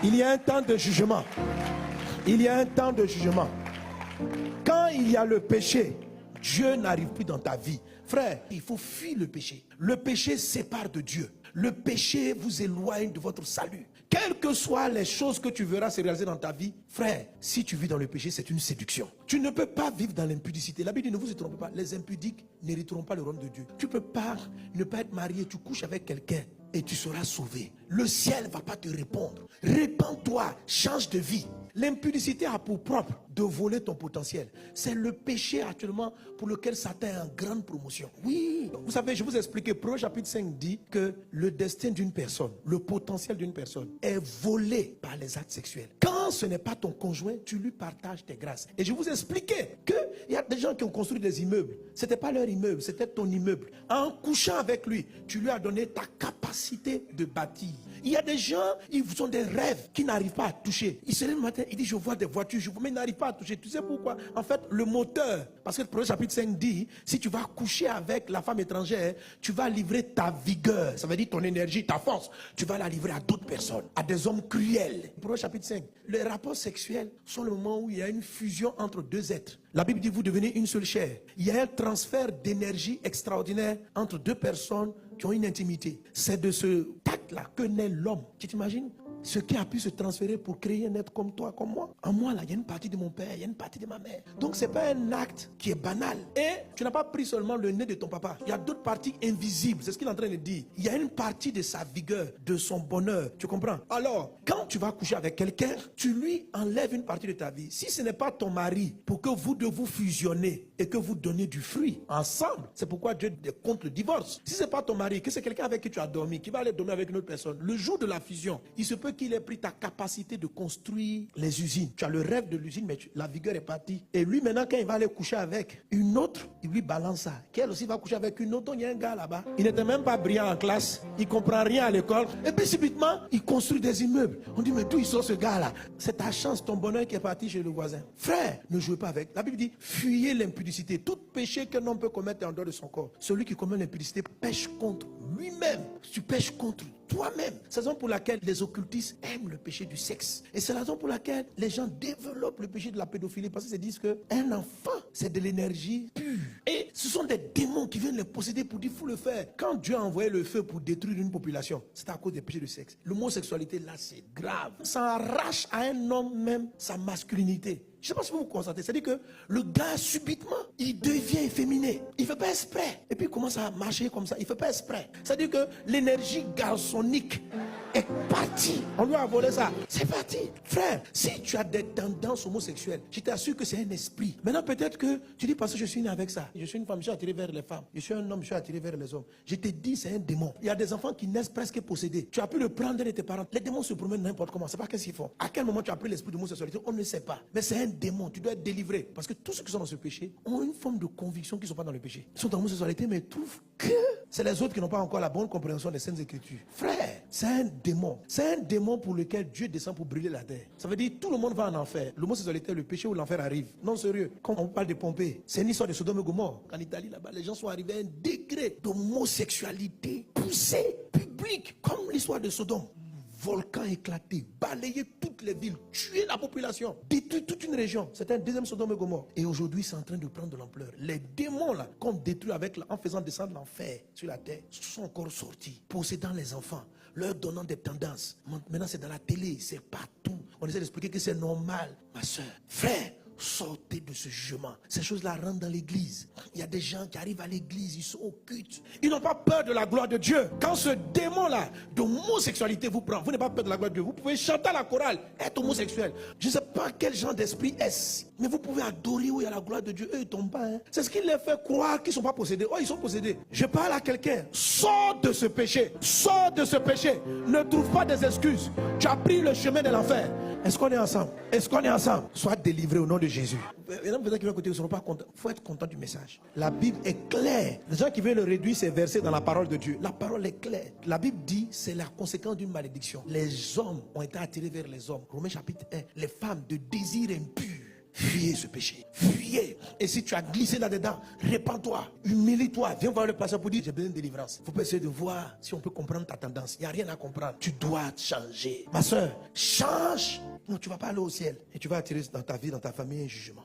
Il y a un temps de jugement. Il y a un temps de jugement. Quand il y a le péché, Dieu n'arrive plus dans ta vie. Frère, il faut fuir le péché. Le péché sépare de Dieu. Le péché vous éloigne de votre salut. Quelles que soient les choses que tu verras se réaliser dans ta vie, frère, si tu vis dans le péché, c'est une séduction. Tu ne peux pas vivre dans l'impudicité. La Bible dit, ne vous y trompez pas, les impudiques n'hériteront pas le royaume de Dieu. Tu ne peux pas ne pas être marié, tu couches avec quelqu'un et tu seras sauvé. Le ciel ne va pas te répondre. Répands-toi, change de vie. L'impudicité a pour propre de voler ton potentiel. C'est le péché actuellement pour lequel Satan est en grande promotion. Oui, vous savez, je vous ai expliqué, Proverbe chapitre 5 dit que le destin d'une personne, le potentiel d'une personne est volé par les actes sexuels. Quand ce n'est pas ton conjoint, tu lui partages tes grâces. Et je vous ai expliqué qu'il y a des gens qui ont construit des immeubles. Ce n'était pas leur immeuble, c'était ton immeuble. En couchant avec lui, tu lui as donné ta capacité de bâtir. Il y a des gens, ils ont des rêves qu'ils n'arrivent pas à toucher. Ils se lèvent le matin, ils disent je vois des voitures, mais ils n'arrivent pas à toucher. Tu sais pourquoi? En fait, le moteur, parce que le Proverbe chapitre 5 dit, si tu vas coucher avec la femme étrangère, tu vas livrer ta vigueur, ça veut dire ton énergie, ta force, tu vas la livrer à d'autres personnes, à des hommes cruels. Le Proverbe chapitre 5, les rapports sexuels sont le moment où il y a une fusion entre deux êtres. La Bible dit vous devenez une seule chair. Il y a un transfert d'énergie extraordinaire entre deux personnes qui ont une intimité. C'est de ce tact-là que naît l'homme. Tu t'imagines? Ce qui a pu se transférer pour créer un être comme toi, comme moi. En moi, là, il y a une partie de mon père, il y a une partie de ma mère. Donc, ce n'est pas un acte qui est banal. Et tu n'as pas pris seulement le nez de ton papa. Il y a d'autres parties invisibles. C'est ce qu'il est en train de dire. Il y a une partie de sa vigueur, de son bonheur. Tu comprends? Alors, quand tu vas coucher avec quelqu'un, tu lui enlèves une partie de ta vie. Si ce n'est pas ton mari, pour que vous deux vous fusionnez et que vous donnez du fruit ensemble, c'est pourquoi Dieu est contre le divorce. Si ce n'est pas ton mari, que c'est quelqu'un avec qui tu as dormi, qui va aller dormir avec une autre personne, le jour de la fusion, il se peut qu'il ait pris ta capacité de construire les usines. Tu as le rêve de l'usine, mais la vigueur est partie. Et lui, maintenant, quand il va aller coucher avec une autre, il lui balance ça. Qu'elle aussi va coucher avec une autre. Il y a un gars là-bas. Il n'était même pas brillant en classe. Il ne comprend rien à l'école. Et puis, subitement, il construit des immeubles. On dit, mais d'où il sort ce gars-là? C'est ta chance, ton bonheur qui est parti chez le voisin. Frère, ne jouez pas avec. La Bible dit, fuyez l'impudicité. Tout péché qu'un homme peut commettre en dehors de son corps. Celui qui commet l'impudicité pêche contre lui-même. Tu pêches contre toi-même. C'est la raison pour laquelle les occultistes aiment le péché du sexe. Et c'est la raison pour laquelle les gens développent le péché de la pédophilie. Parce qu'ils se disent qu'un enfant, c'est de l'énergie pure. Et ce sont des démons qui viennent les posséder pour dire, il faut le faire. Quand Dieu a envoyé le feu pour détruire une population, c'est à cause des péchés du sexe. L'homosexualité, là, c'est grave. Ça arrache à un homme même sa masculinité. Je ne sais pas si vous constatez, c'est-à-dire que le gars, subitement, il devient efféminé. Il ne fait pas exprès. Et puis il commence à marcher comme ça. Il ne fait pas exprès. C'est-à-dire que l'énergie garçonnique est partie. On lui a volé ça. C'est parti. Frère, si tu as des tendances homosexuelles, je t'assure que c'est un esprit. Maintenant, peut-être que tu dis, parce que je suis né avec ça. Je suis une femme, je suis attiré vers les femmes. Je suis un homme, je suis attiré vers les hommes. Je te dis, c'est un démon. Il y a des enfants qui naissent presque possédés. Tu as pu le prendre de tes parents. Les démons se promènent n'importe comment. C'est pas qu'est-ce qu'ils font. À quel moment tu as pris l'esprit de homosexualité, on ne sait pas. Mais c'est un démon. Tu dois être délivré. Parce que tous ceux qui sont dans ce péché ont une forme de conviction qu'ils ne sont pas dans le péché. Ils sont dans l'homosexualité, mais trouvent que c'est les autres qui n'ont pas encore la bonne compréhension des Saintes Écritures. Frère, c'est un démon. C'est un démon pour lequel Dieu descend pour brûler la terre. Ça veut dire tout le monde va en enfer. L'homosexualité, le péché où l'enfer arrive. Non, sérieux. Quand on parle de Pompée, c'est une histoire de Sodome et Gomorrhe. En Italie, là-bas, les gens sont arrivés à un degré d'homosexualité poussée, publique, comme l'histoire de Sodome. Volcan éclaté, balayer toutes les villes, tuer la population, détruire toute une région. C'était un deuxième Sodome et Gomorrhe. Et aujourd'hui, c'est en train de prendre de l'ampleur. Les démons là, qu'on détruit en faisant descendre l'enfer sur la terre, sont encore sortis, possédant les enfants, leur donnant des tendances. Maintenant, c'est dans la télé, c'est partout. On essaie d'expliquer que c'est normal. Ma soeur, frère, sortez de ce jugement. Ces choses-là rentrent dans l'église. Il y a des gens qui arrivent à l'église, ils sont occultes. Ils n'ont pas peur de la gloire de Dieu. Quand ce démon-là d'homosexualité vous prend, vous n'avez pas peur de la gloire de Dieu. Vous pouvez chanter à la chorale, être homosexuel. Je ne sais pas quel genre d'esprit est-ce, mais vous pouvez adorer où il y a la gloire de Dieu. Eux, ils ne tombent pas. Hein. C'est ce qui les fait croire qu'ils ne sont pas possédés. Oh, ils sont possédés. Je parle à quelqu'un. Sors de ce péché. Sors de ce péché. Ne trouve pas des excuses. Tu as pris le chemin de l'enfer. Est-ce qu'on est ensemble? Est-ce qu'on est ensemble? Sois délivré au nom de Jésus. Les gens qui vont écouter ne seront pas contents. Il faut être content du message. La Bible est claire. Les gens qui veulent réduire ces versets dans la parole de Dieu, la parole est claire. La Bible dit c'est la conséquence d'une malédiction. Les hommes ont été attirés vers les hommes. Romains chapitre 1. Les femmes de désir impur Fuyez ce péché. Fuyez. Et si tu as glissé là-dedans, répands-toi. Humilie-toi. Viens voir le pasteur pour dire j'ai besoin de délivrance. Il faut pas essayer de voir si on peut comprendre ta tendance. Il n'y a rien à comprendre. Tu dois changer. Ma soeur, change. Non, tu ne vas pas aller au ciel. Et tu vas attirer dans ta vie, dans ta famille, un jugement.